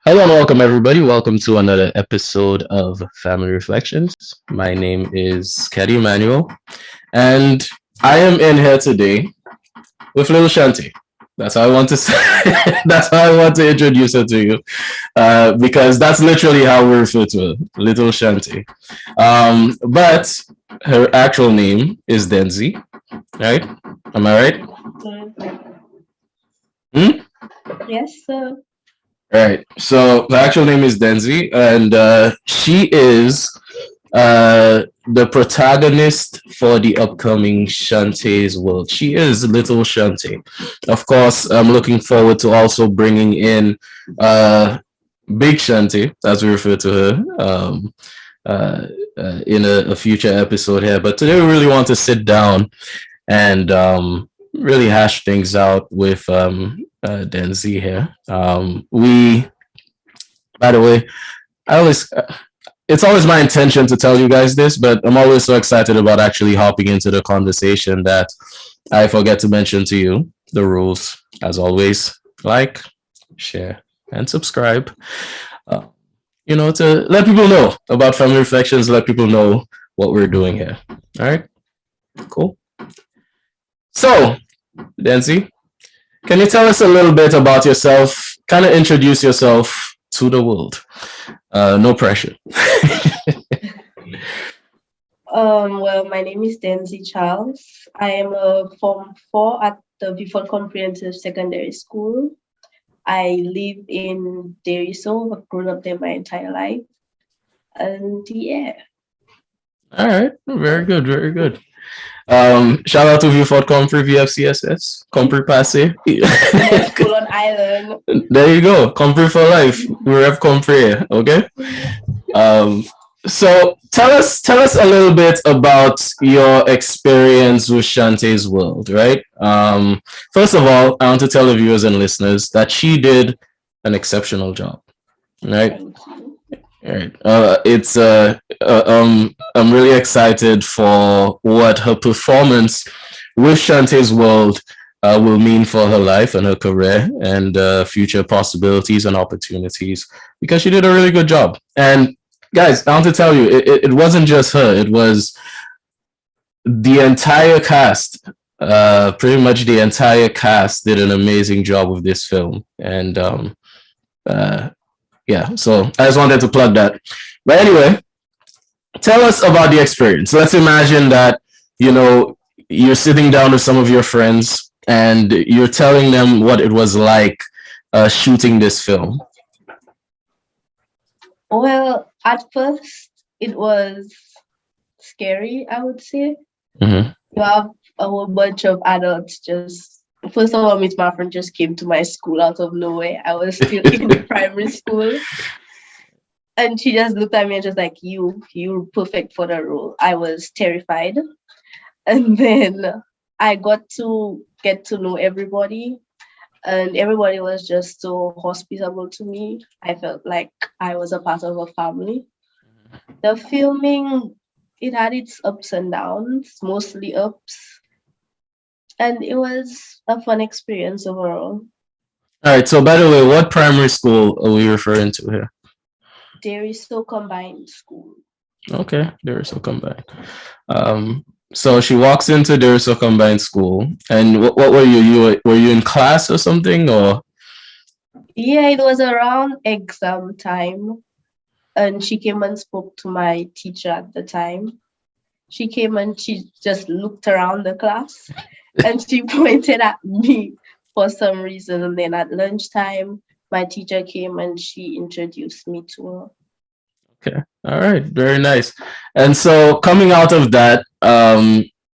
Hello and welcome, everybody. Welcome to another episode of Family Reflections. My name is Keddy Emmanuel, and I am in here today with little Shantaye. That's how I want to say. That's how I want to introduce her to you, because that's literally how we refer to her, little Shantaye. But her actual name is Densie, right? Am I right? Hmm? Yes, sir. Right. So the actual name is Denzi, and she is the protagonist for the upcoming Shantae's World. She is little Shantae. Of course, I'm looking forward to also bringing in Big Shantae, as we refer to her, uh, in a future episode here. But today we really want to sit down and really hash things out with Denzi here. By the way, I always, it's always my intention to tell you guys this, but I'm always so excited about actually hopping into the conversation that I forget to mention to you the rules. As always, like, share, and subscribe. Uh, to let people know about Family Reflections, let people know what we're doing here. All right, cool. So, Denzi, can you tell us a little bit about yourself? Kind of introduce yourself to the world. No pressure. Well, my name is Densie Charles. I am a Form 4 at the Before Comprehensive Secondary School. I live in Deriso. I've grown up there my entire life. And yeah. All right. Very good. Very good. Shout out to Viewfort Compre VFCSS. Compre Passe. School on Island. There you go. Compre for life. We rep Compre. Okay. So tell us a little bit about your experience with Shantae's World, right? First of all, I want to tell the viewers and listeners that she did an exceptional job, right? All right. I'm really excited for what her performance with Shantae's World will mean for her life and her career and future possibilities and opportunities because she did a really good job. And guys, I want to tell you, it wasn't just her; it was the entire cast. Pretty much the entire cast did an amazing job with this film, and yeah, so I just wanted to plug that. But anyway, tell us about the experience. Let's imagine that, you're sitting down with some of your friends and you're telling them what it was like shooting this film. Well, at first, it was scary, I would say. Mm-hmm. You have a whole bunch of adults just. First of all, Miss Maffron just came to my school out of nowhere. I was still in primary school. And she just looked at me and just like, you're perfect for the role. I was terrified. And then I got to get to know everybody. And everybody was just so hospitable to me. I felt like I was a part of a family. The filming, it had its ups and downs, mostly ups. And it was a fun experience overall. All right. So, by the way, what primary school are we referring to here? Deriso Combined School. Okay, Deriso Combined. So she walks into Deriso Combined School, and what were you? Were you in class or something, or? Yeah, it was around exam time, and she came and spoke to my teacher at the time. She came and she just looked around the class and she pointed at me for some reason. And then at lunchtime, my teacher came and she introduced me to her. Okay. All right. Very nice. And so coming out of that,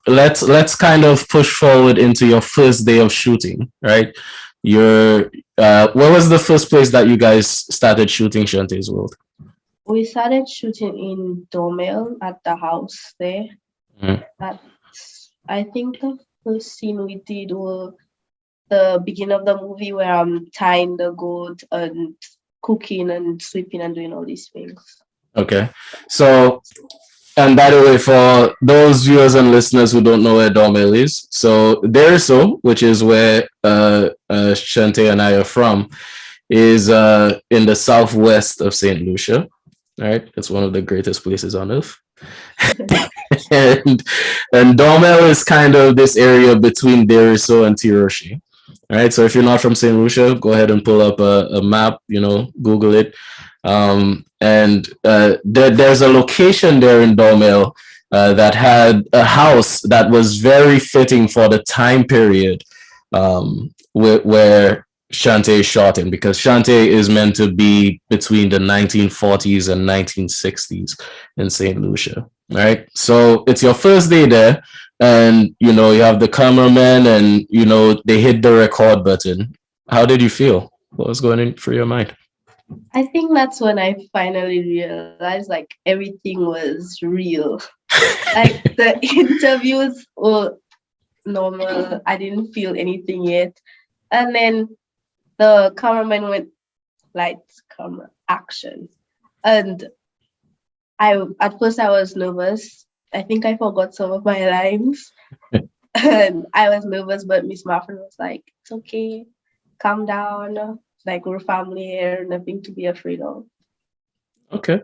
let's kind of push forward into your first day of shooting, right? Your Where was the first place that you guys started shooting Shantae's World? We started shooting in Domel at the house there. Mhm. I think the first scene we did was the beginning of the movie where I'm tying the goat and cooking and sweeping and doing all these things. Okay. So, and by the way, for those viewers and listeners who don't know where Dormel is, so Deriso, which is where Shantae and I are from, is in the southwest of St. Lucia. Right, it's one of the greatest places on earth. and Dormel is kind of this area between Deriso and Tiroshi. All right, so if you're not from St. Lucia, go ahead and pull up a map, Google it. There's a location there in Dormel that had a house that was very fitting for the time period where Shantae shot in, because Shantae is meant to be between the 1940s and 1960s in St. Lucia. Right, so it's your first day there, and you have the cameraman, and they hit the record button. How did you feel? What was going in through your mind? I think that's when I finally realized like everything was real. Like the interviews were normal. I didn't feel anything yet. And then the cameraman went lights, camera, action. And at first I was nervous. I think I forgot some of my lines. And I was nervous, but Miss Martin was like, it's okay, calm down. Like, we're family here, nothing to be afraid of. Okay.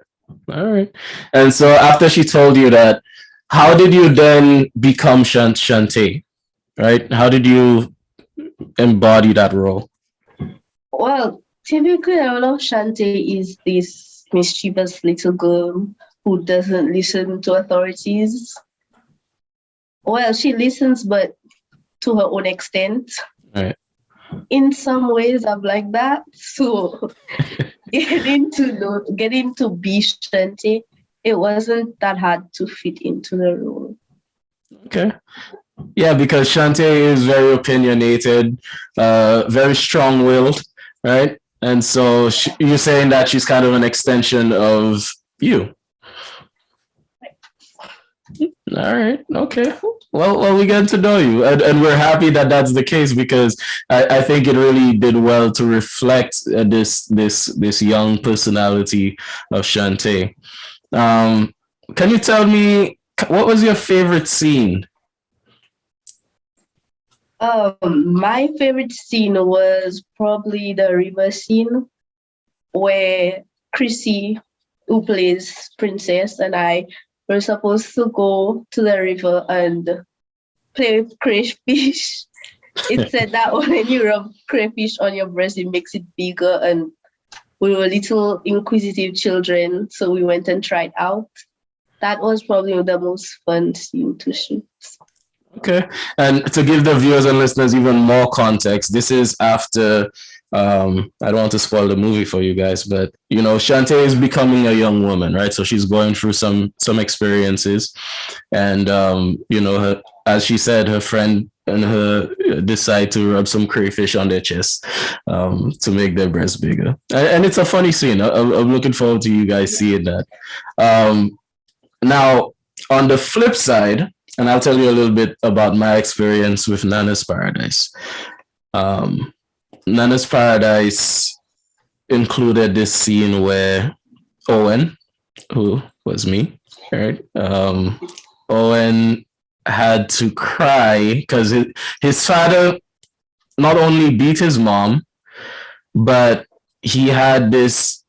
All right. And so after she told you that, how did you then become Shantae? Right? How did you embody that role? Well, typically, I know Shantae is this mischievous little girl who doesn't listen to authorities. Well, she listens, but to her own extent. Right. In some ways, I'm like that. So getting to be Shantae, it wasn't that hard to fit into the role. Okay. Yeah, because Shantae is very opinionated, very strong-willed, right? And so you're saying that she's kind of an extension of you. All right. Okay. Well, we get to know you, and we're happy that that's the case, because I think it really did well to reflect this young personality of Shantae. Can you tell me what was your favorite scene? My favorite scene was probably the river scene where Chrissy, who plays Princess, and I were supposed to go to the river and play with crayfish. It said that when you rub crayfish on your breast, it makes it bigger. And we were little inquisitive children, so we went and tried out. That was probably the most fun scene to shoot. Okay, and to give the viewers and listeners even more context, this is after I don't want to spoil the movie for you guys, but Shantae is becoming a young woman, right? So she's going through some experiences, and her, as she said, her friend and her decide to rub some crayfish on their chest to make their breasts bigger, and it's a funny scene. I'm looking forward to you guys seeing that. Now, on the flip side, and I'll tell you a little bit about my experience with Nana's Paradise. Nana's Paradise included this scene where Owen, who was me, right? Owen had to cry because his father not only beat his mom, but he had this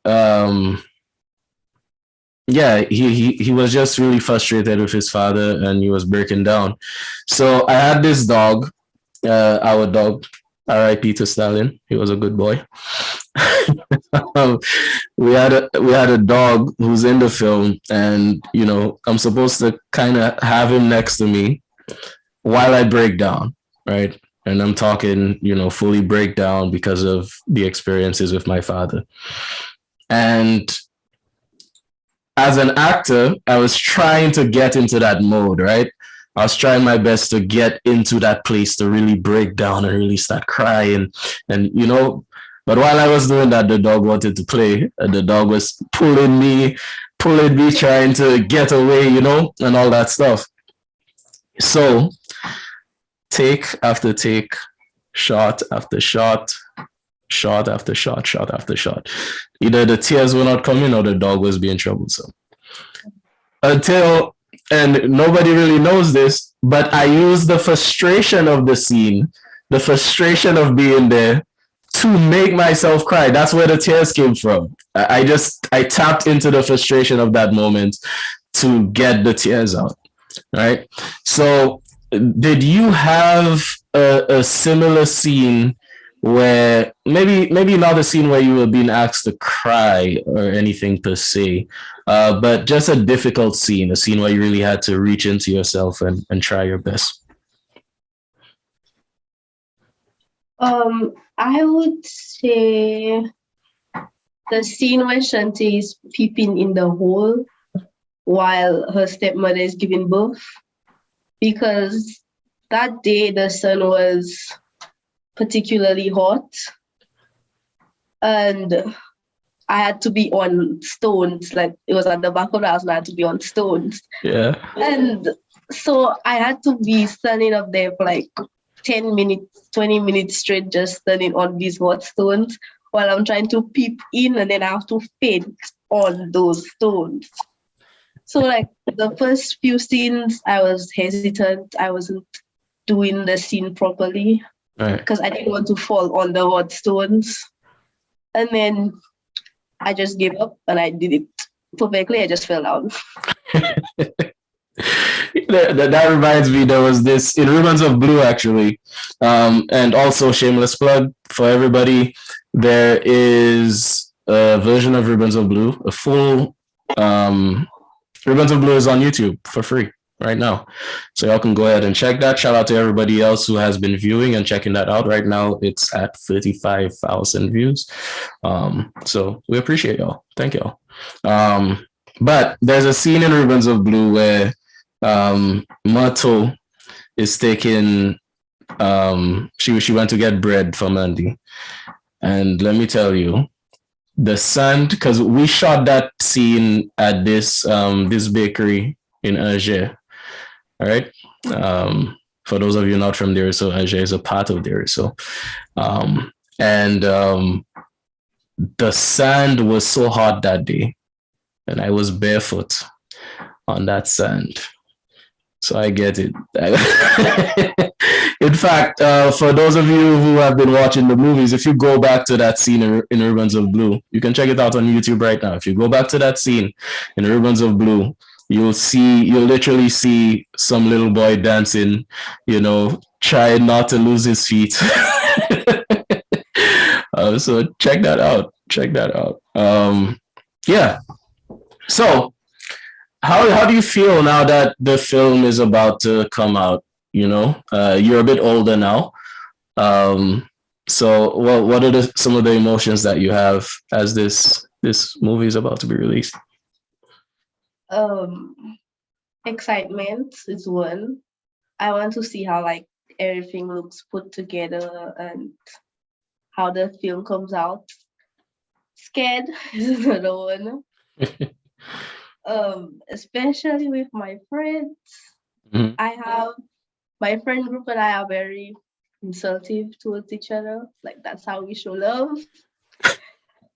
he was just really frustrated with his father, and he was breaking down. So I had this dog, our dog, R.I.P. to Stalin. He was a good boy. Um, we had a dog who's in the film, and I'm supposed to kind of have him next to me while I break down, right? And I'm talking, fully break down because of the experiences with my father. And as an actor, I was trying to get into that mode, right? I was trying my best to get into that place to really break down and really start crying. And, but while I was doing that, the dog wanted to play. And the dog was pulling me, trying to get away, and all that stuff. So, take after take, shot after shot, shot after shot, shot after shot. Either the tears were not coming or the dog was being troublesome. Until, and nobody really knows this, but I used the frustration of the scene, the frustration of being there to make myself cry. That's where the tears came from. I tapped into the frustration of that moment to get the tears out. Right. So, did you have a similar scene where maybe not a scene where you were being asked to cry or anything per se, but just a difficult scene, a scene where you really had to reach into yourself and try your best? I would say the scene where Shantaye is peeping in the hole while her stepmother is giving birth, because that day the sun was particularly hot and I had to be on stones. Like, it was at the back of the house and I had to be on stones. Yeah. And so I had to be standing up there for like 10 minutes, 20 minutes straight, just standing on these hot stones while I'm trying to peep in, and then I have to faint on those stones. So, like, the first few scenes, I was hesitant. I wasn't doing the scene properly because I didn't want to fall on the hot stones. And then I just gave up and I did it perfectly. I just fell down. That reminds me, there was this in Ribbons of Blue, actually. And also, shameless plug for everybody, there is a version of Ribbons of Blue, a full Ribbons of Blue is on YouTube for free right now. So y'all can go ahead and check that. Shout out to everybody else who has been viewing and checking that out. Right now, it's at 35,000 views. So we appreciate y'all. Thank y'all. But there's a scene in Ribbons of Blue where Myrtle is taking she went to get bread for Mandy, and let me tell you, the sand, because we shot that scene at this bakery in Alger. All right. For those of you not from there, so Alger is a part of there. So and the sand was so hot that day, and I was barefoot on that sand. So I get it. In fact, for those of you who have been watching the movies, if you go back to that scene in Ribbons of Blue, you can check it out on YouTube right now. If you go back to that scene in Ribbons of Blue, you'll literally see some little boy dancing, trying not to lose his feet. So check that out. Yeah. So how do you feel now that the film is about to come out? You're a bit older now. So what are some of the emotions that you have as this movie is about to be released? Excitement is one. I want to see how like everything looks put together and how the film comes out. Scared is another one. Especially with my friends. Mhm. I have my friend group and I are very insultive towards each other. Like, that's how we show love.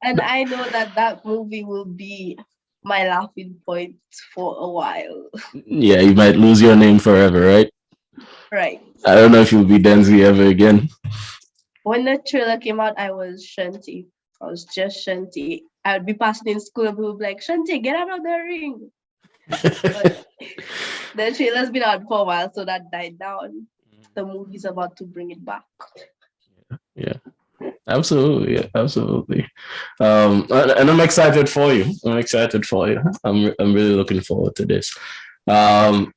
And I know that movie will be my laughing point for a while. Yeah, you might lose your name forever, right? Right. I don't know if you'll be Densie ever again. When the trailer came out, I was Shantaye. I was just Shantaye. I would be passing in school and people would be like, Shantaye, get out of the ring. But the trailer's been out for a while, so that died down. The movie's about to bring it back. Yeah. Absolutely, yeah, absolutely. And I'm excited for you. I'm excited for you. I'm really looking forward to this. Um,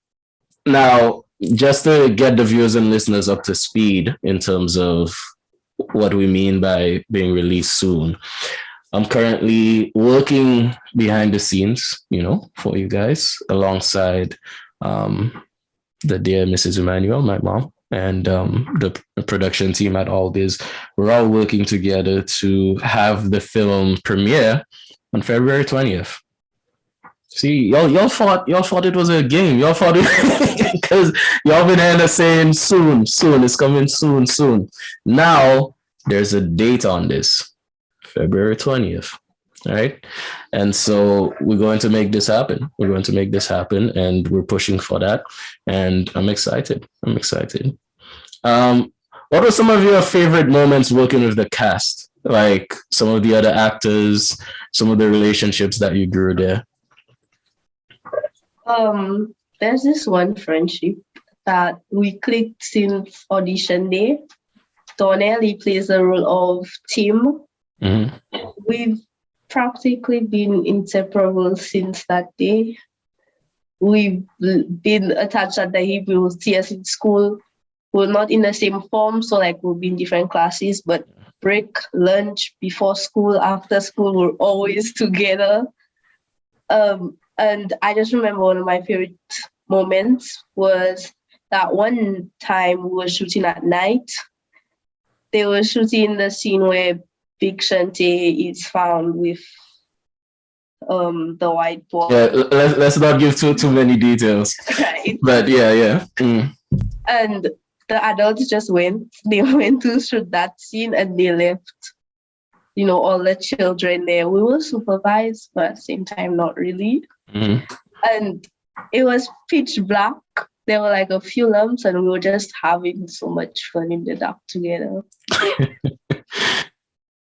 Now, just to get the viewers and listeners up to speed in terms of what we mean by being released soon, I'm currently working behind the scenes, for you guys alongside um, the dear Mrs. Emmanuel, my mom, and the production team at All This. We're all working together to have the film premiere on February 20th. See, y'all thought it was a game. Y'all thought it because y'all been here saying soon, soon, it's coming soon, soon. Now there's a date on this, February 20th. All right. And so we're going to make this happen. We're going to make this happen and we're pushing for that. And I'm excited. I'm excited. What were some of your favorite moments working with the cast? Like some of the other actors, some of the relationships that you grew there? There's this one friendship that we clicked since audition day. Donnell, he plays the role of Tim. Mm-hmm. We've practically been inseparable since that day. We've been attached at the hip. We will see us in school. We're not in the same form, so like we'll be in different classes, but break, lunch, before school, after school, we're always together. And I just remember one of my favorite moments was that one time we were shooting at night. They were shooting the scene where Big Shantaye is found with the white boy. Yeah, let's not give too many details. Right. But yeah. Mm. And the adults just went. They went to shoot that scene and they left, all the children there. We were supervised, but at the same time, not really. Mm-hmm. And it was pitch black. There were like a few lamps, and we were just having so much fun in the dark together.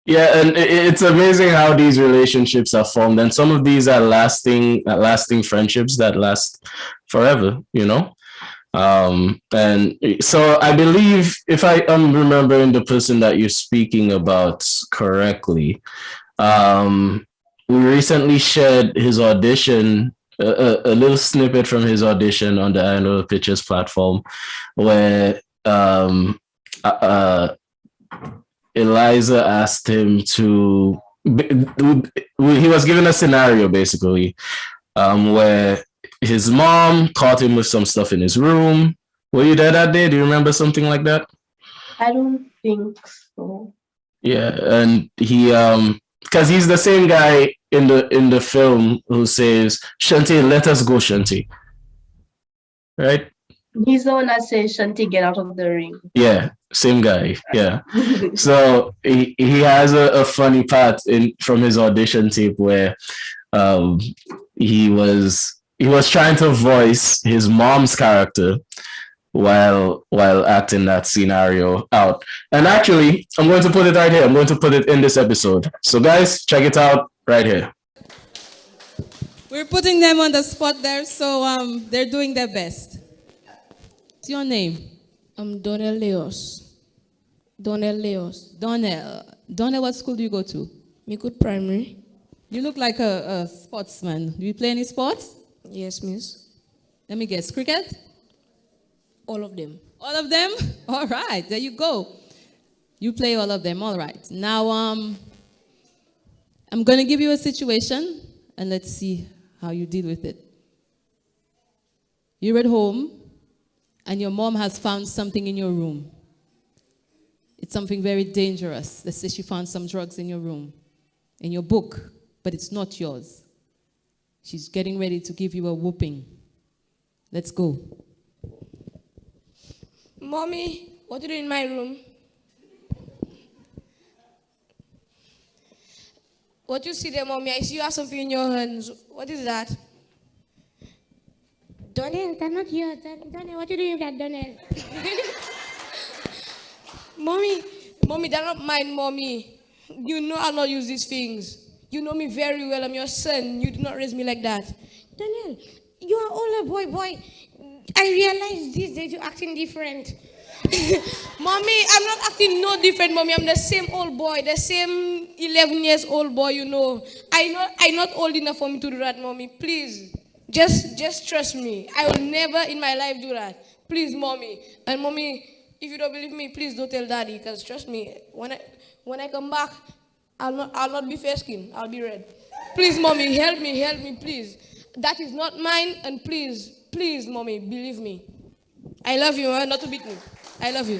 Yeah, and it's amazing how these relationships are formed, and some of these are lasting friendships that last forever. And so I believe, if I am remembering the person that you're speaking about correctly, we recently shared his audition, a little snippet from his audition on the I Know Pictures platform, where Eliza asked him to. He was given a scenario basically, where his mom caught him with some stuff in his room. Were you there that day? Do you remember something like that? I don't think so. Yeah, and he because he's the same guy in the film who says, "Shantaye, let us go, Shantaye." Right? He's the one that says, "Shantaye, get out of the ring." Yeah, same guy. Yeah. So he has a funny part from his audition tape where he was trying to voice his mom's character while acting that scenario out. And actually, I'm going to put it right here. I'm going to put it in this episode. So guys, check it out right here. We're putting them on the spot there, so they're doing their best. What's your name? I'm Donnell Leos. Donnell Leos. Donnell, what school do you go to? Mikut Primary. You look like a sportsman. Do you play any sports? Yes, miss. Let me guess. Cricket? All of them. All of them? All right, there you go. You play all of them. All right. Now, I'm going to give you a situation, and let's see how you deal with it. You're at home, and your mom has found something in your room. It's something very dangerous. Let's say she found some drugs in your room, in your book, but it's not yours. She's getting ready to give you a whooping. Let's go. Mommy, what are you doing in my room? What you see there, Mommy? I see you have something in your hands. What is that? Donnell, that's not yours. Donnell, what are you doing with that, Donnell? Mommy, that's not mine, Mommy. You know I'll not use these things. You know me very well. I'm your son. You did not raise me like that. Donnell, you are older boy. I realize these days you're acting different. Mommy, I'm not acting no different, mommy. I'm the same old boy, the same 11 years old boy, you know. I'm not old enough for me to do that, mommy. Please. Just trust me. I will never in my life do that. Please, mommy. And mommy, if you don't believe me, please don't tell daddy, because trust me, when I come back, I'll not be fair skin. I'll be red. Please, mommy, help me, please. That is not mine, and please, mommy, believe me. I love you, not to beat me. I love you.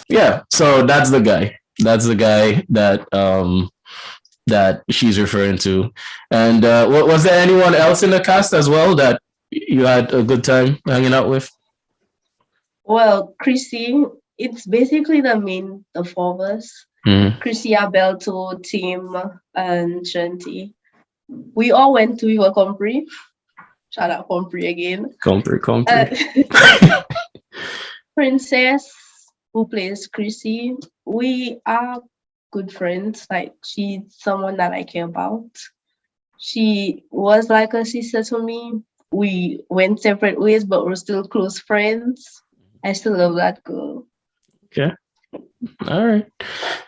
Yeah, so that's the guy. That's the guy that she's referring to. And was there anyone else in the cast as well that you had a good time hanging out with? Well, Chrissy, it's basically the four of us. Mm-hmm. Chrissy, Alberto, Tim, and Shantaye. We all went to Viva Compre. Shout out Compre again. Compre. Princess, who plays Chrissy, we are good friends. Like, she's someone that I care about. She was like a sister to me. We went separate ways, but we're still close friends. I still love that girl. Okay. All right.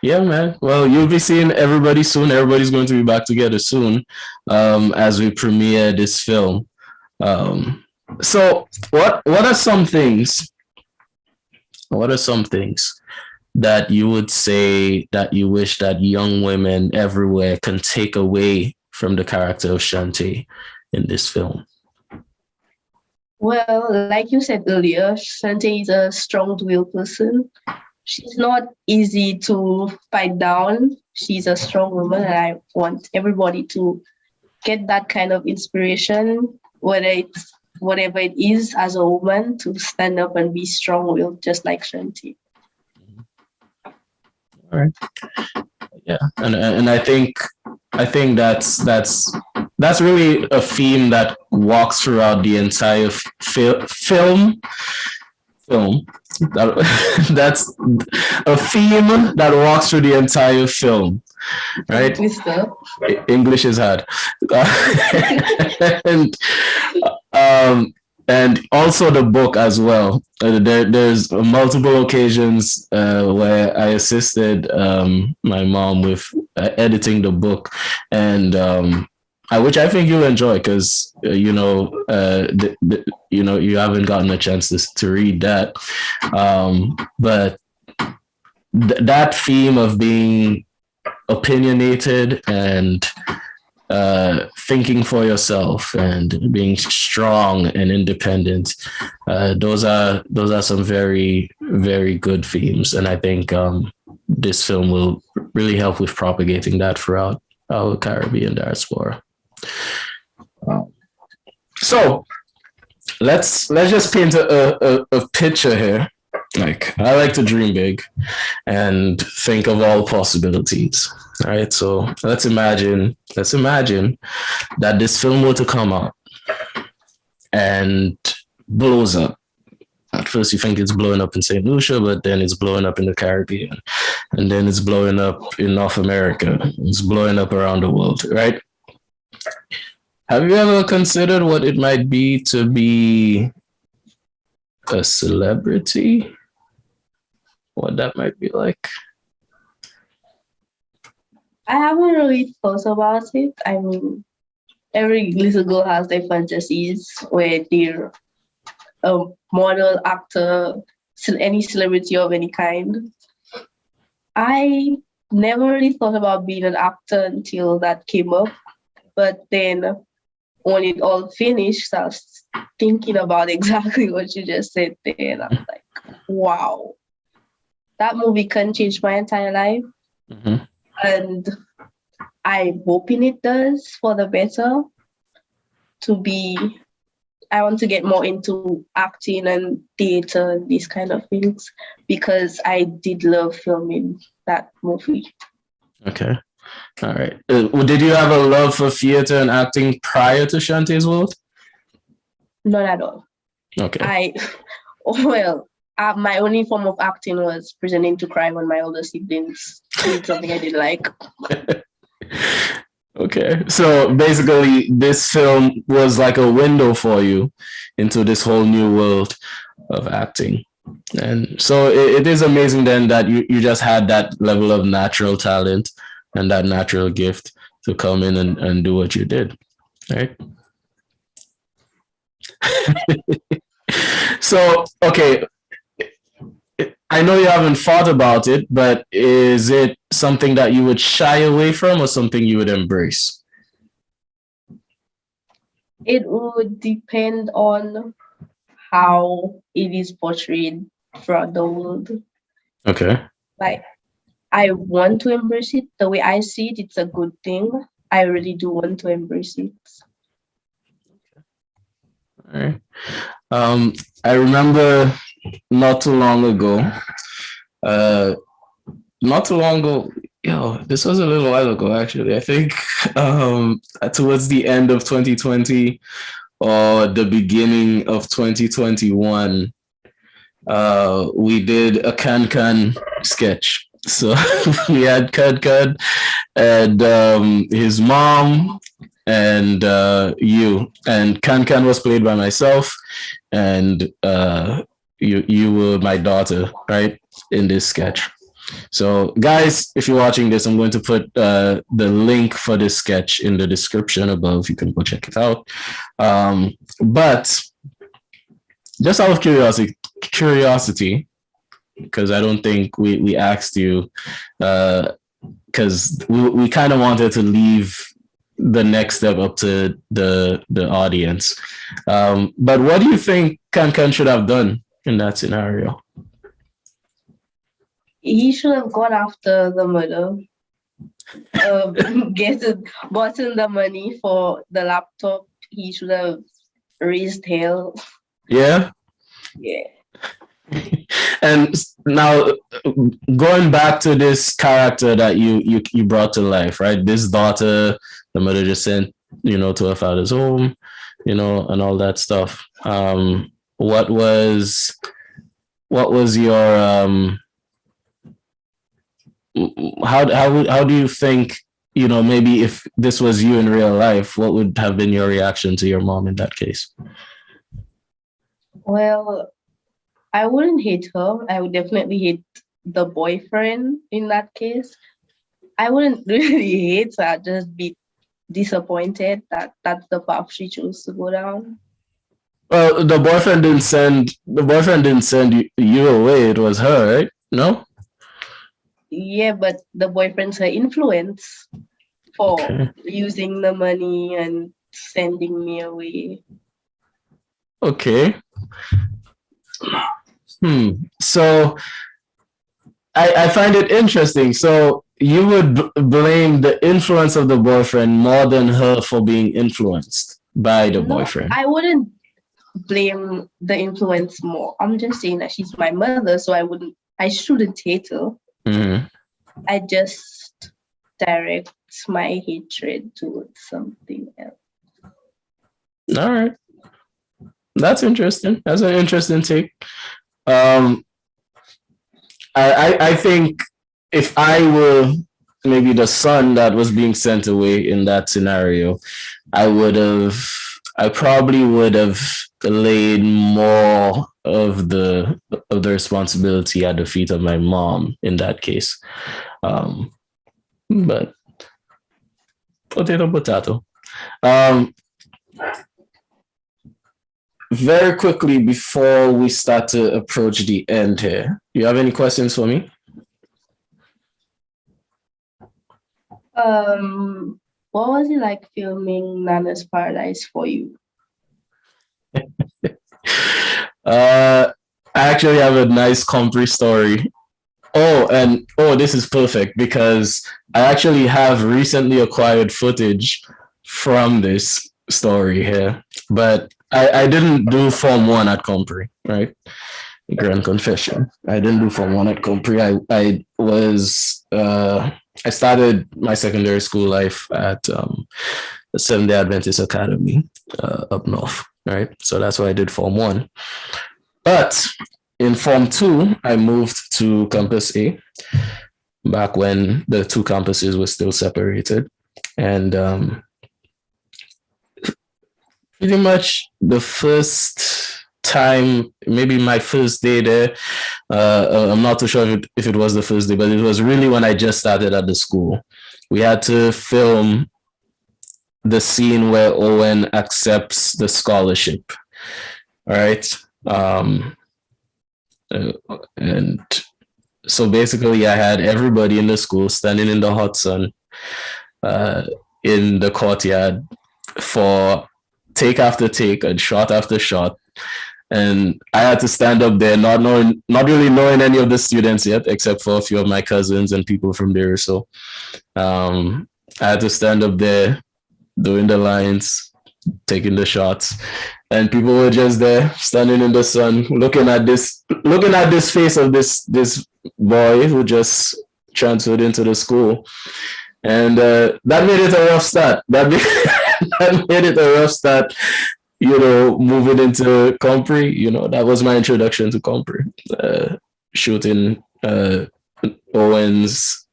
Yeah, man. Well, you'll be seeing everybody soon. Everybody's going to be back together soon, as we premiere this film. So what are some things? What are some things that you would say that you wish that young women everywhere can take away from the character of Shantaye in this film? Well, like you said earlier, Shantaye is a strong-willed person. She's not easy to fight down. She's a strong woman, and I want everybody to get that kind of inspiration, whether it's whatever it is as a woman, to stand up and be strong-willed, just like Shantaye. All right. Yeah, and I think that's really a theme that walks throughout the entire film. That's a theme that walks through the entire film, right? English is hard, and also the book as well. There's multiple occasions where I assisted my mom with editing the book, and which I think you'll enjoy because you haven't gotten a chance to read that, but that theme of being opinionated and thinking for yourself and being strong and independent, those are some very, very good themes, and I think this film will really help with propagating that throughout our Caribbean diaspora. So let's just paint a picture here. Like, I like to dream big and think of all possibilities. All right, so let's imagine that this film were to come out and blows up. At first, you think it's blowing up in St. Lucia, but then it's blowing up in the Caribbean, and then it's blowing up in North America. It's blowing up around the world, right? Have you ever considered what it might be to be a celebrity? What that might be like? I haven't really thought about it. I mean, every little girl has their fantasies where they're a model, actor, any celebrity of any kind. I never really thought about being an actor until that came up. But then when it all finished, I was thinking about exactly what you just said there. And I was like, wow, that movie can change my entire life. Mm-hmm. And I'm hoping it does for the better. I want to get more into acting and theater and these kind of things because I did love filming that movie. Okay. All right. Did you have a love for theater and acting prior to Shantaye's World? Not at all. Okay. My only form of acting was pretending to cry when my older siblings did something I didn't like. Okay. So basically, this film was like a window for you into this whole new world of acting. And so it is amazing then that you just had that level of natural talent and that natural gift to come in and do what you did, right? So, okay, I know you haven't thought about it, but is it something that you would shy away from or something you would embrace? It would depend on how it is portrayed throughout the world. Okay. Like, I want to embrace it. The way I see it, it's a good thing. I really do want to embrace it. All right. I remember not too long ago, uh, not too long ago, this was a little while ago, actually. I think towards the end of 2020 or the beginning of 2021, we did a Can sketch. So we had Can and his mom and you, and Can was played by myself, and you were my daughter, right, in this sketch. So guys, if you're watching this, I'm going to put the link for this sketch in the description above. You can go check it out. But just out of curiosity, because I don't think we asked you, because we kind of wanted to leave the next step up to the audience. But what do you think Can should have done in that scenario? He should have gone after the mother, gotten the money for the laptop. He should have raised hell. Yeah. Yeah. And now going back to this character that you brought to life, right? This daughter, the mother just sent, to her father's home, and all that stuff. What was your how do you think, maybe if this was you in real life, what would have been your reaction to your mom in that case? Well, I wouldn't hate her. I would definitely hate the boyfriend in that case. I wouldn't really hate her. I'd just be disappointed that that's the path she chose to go down. Well, the boyfriend didn't send you away. It was her, right? No? Yeah, but the boyfriend's her influence for using the money and sending me away. Okay. So I find it interesting. So you would blame the influence of the boyfriend more than her for being influenced by the boyfriend? I wouldn't blame the influence more. I'm just saying that she's my mother, so I shouldn't hate her. Mm-hmm. I just direct my hatred towards something else. All right. That's interesting. That's an interesting take. I think if I were maybe the son that was being sent away in that scenario, I probably would have laid more of the responsibility at the feet of my mom in that case. But potato. Very quickly before we start to approach the end here, do you have any questions for me? What was it like filming Nana's Paradise for you? I actually have a nice Compre story. This is perfect because I actually have recently acquired footage from this story here, but I didn't do Form 1 at Compre, right? Grand confession. I didn't do Form 1 at Compre. I started my secondary school life at the Seventh-day Adventist Academy up north, right? So that's why I did Form 1. But in Form 2, I moved to Campus A back when the two campuses were still separated. And pretty much the first time, maybe my first day there. I'm not too sure if it was the first day, but it was really when I just started at the school. We had to film the scene where Owen accepts the scholarship. All right. And so basically, I had everybody in the school standing in the hot sun in the courtyard for take after take and shot after shot. And I had to stand up there, not really knowing any of the students yet, except for a few of my cousins and people from there. So I had to stand up there doing the lines, taking the shots, and people were just there standing in the sun, looking at this face of this boy who just transferred into the school. And that made it a rough start. That made it a rough start, moving into Compre. That was my introduction to Compre. Shooting Owen's,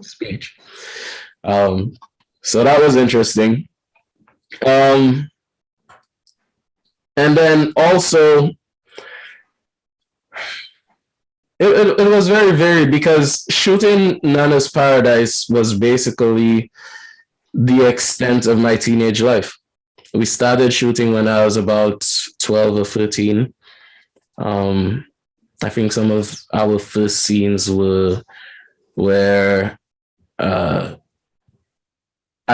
speech. So that was interesting. And then also, it was very varied because shooting Nana's Paradise was basically the extent of my teenage life. We started shooting when I was about 12 or 13. I think some of our first scenes were where at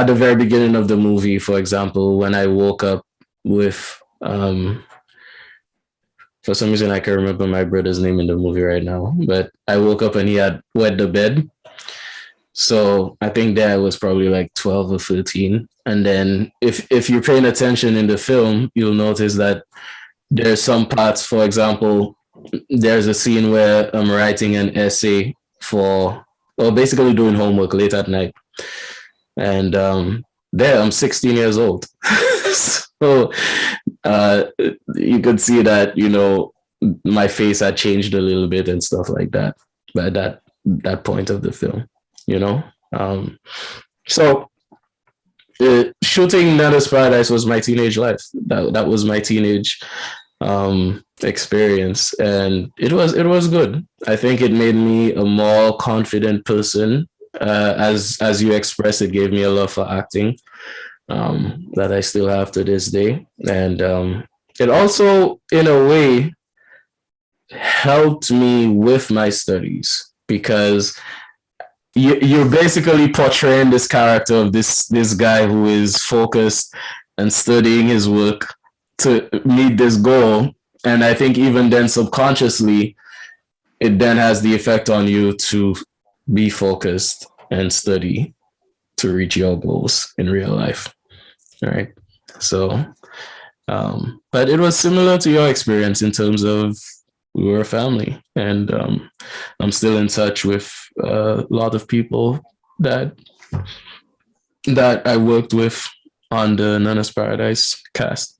the very beginning of the movie, for example, when I woke up with for some reason I can't remember my brother's name in the movie right now, but I woke up and he had wet the bed. So I think that was probably like 12 or 13. And then if you're paying attention in the film, you'll notice that there's some parts, for example, there's a scene where I'm writing an essay basically doing homework late at night. And there I'm 16 years old. So you could see that, my face had changed a little bit and stuff like that by that point of the film, So shooting Nana's Paradise was my teenage life. That was my teenage experience, and it was good. I think it made me a more confident person. As you expressed, it gave me a love for acting that I still have to this day, and it also, in a way, helped me with my studies because you're basically portraying this character of this guy who is focused and studying his work to meet this goal. And I think even then subconsciously, it then has the effect on you to be focused and study to reach your goals in real life. All right. So, but it was similar to your experience in terms of we were a family, and I'm still in touch with a lot of people that I worked with on the Nana's Paradise cast.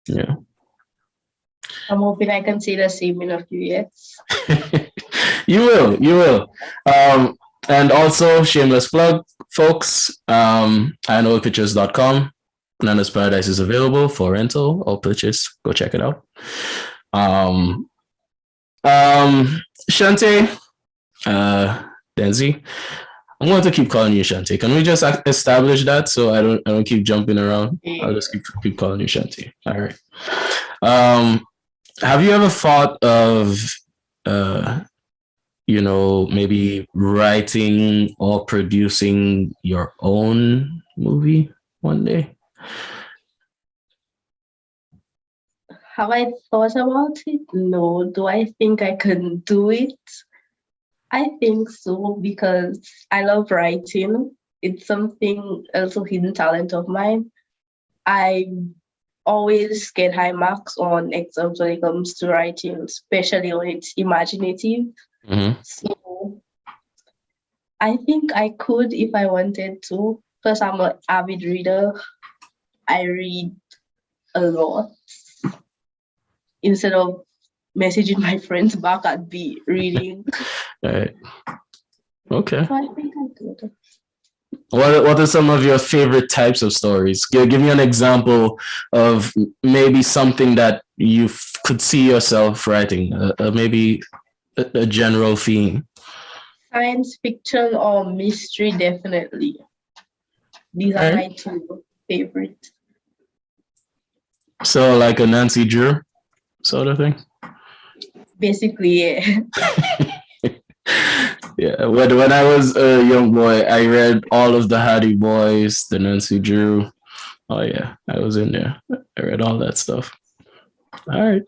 Yeah. I'm hoping I can say the same in a few years. You will. And also, shameless plug, folks, iknowpictures.com. Nana's Paradise is available for rental or purchase. Go check it out. Shantaye, Densie, I'm going to keep calling you Shantaye. Can we just establish that so I don't keep jumping around? I'll just keep calling you Shantaye. All right. Have you ever thought of maybe writing or producing your own movie one day? Have I thought about it? No. Do I think I can do it? I think so, because I love writing. It's something, also hidden talent of mine. I always get high marks on exams when it comes to writing, especially when it's imaginative. Mm-hmm. So I think I could if I wanted to. Plus, I'm an avid reader. I read a lot. Instead of messaging my friends back, I'd be reading. All right. Okay. So I think I could. What are some of your favorite types of stories? Give me an example of maybe something that you could see yourself writing. Maybe a general theme. Science fiction or mystery, definitely. These All are right. my two favorites. So like a Nancy Drew sort of thing. Basically, yeah. Yeah. When I was a young boy, I read all of the Hardy Boys, the Nancy Drew. Oh yeah, I was in there. I read all that stuff. All right.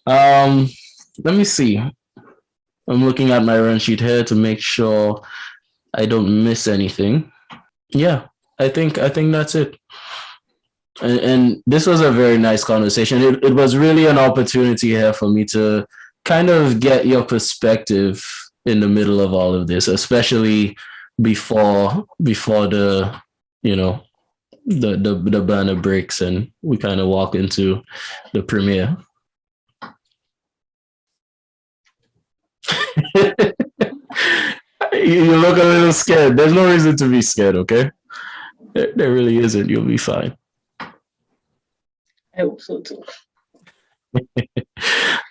Let me see. I'm looking at my run sheet here to make sure I don't miss anything. Yeah, I think that's it. And this was a very nice conversation. It was really an opportunity here for me to kind of get your perspective in the middle of all of this, especially before the you know the banner breaks and we kind of walk into the premiere. You look a little scared. There's no reason to be scared, okay? There really isn't. You'll be fine. I hope so too.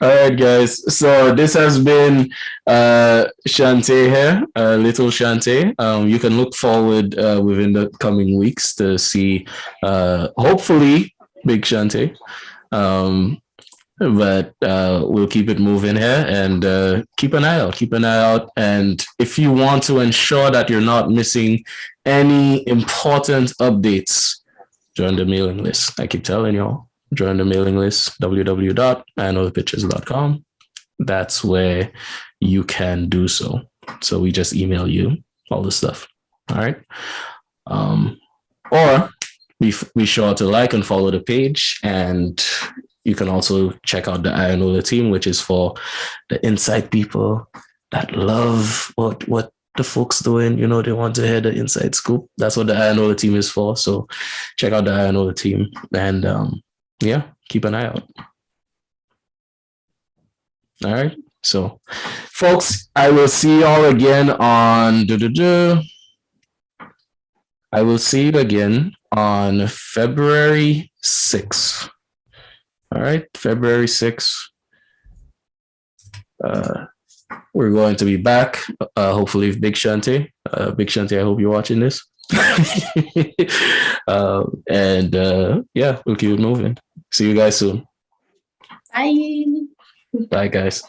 All right, guys. So this has been Shantaye here, little Shantaye. You can look forward within the coming weeks to see hopefully big Shantaye. But we'll keep it moving here and keep an eye out. Keep an eye out. And if you want to ensure that you're not missing any important updates, join the mailing list. I keep telling y'all, join the mailing list, www.iknowthepictures.com. That's where you can do so. So we just email you all the stuff. All right. Or be sure to like and follow the page, and you can also check out the Ionola team, which is for the inside people that love what the folks doing. You know, they want to hear the inside scoop. That's what the Ionola team is for. So check out the Ionola team and yeah, keep an eye out. All right. So folks, I will see y'all again on I will see you again on February 6th. All right, February 6th. We're going to be back, hopefully with Big Shantaye. Big Shantaye, I hope you're watching this. And yeah, we'll keep it moving. See you guys soon. Bye. Bye, guys.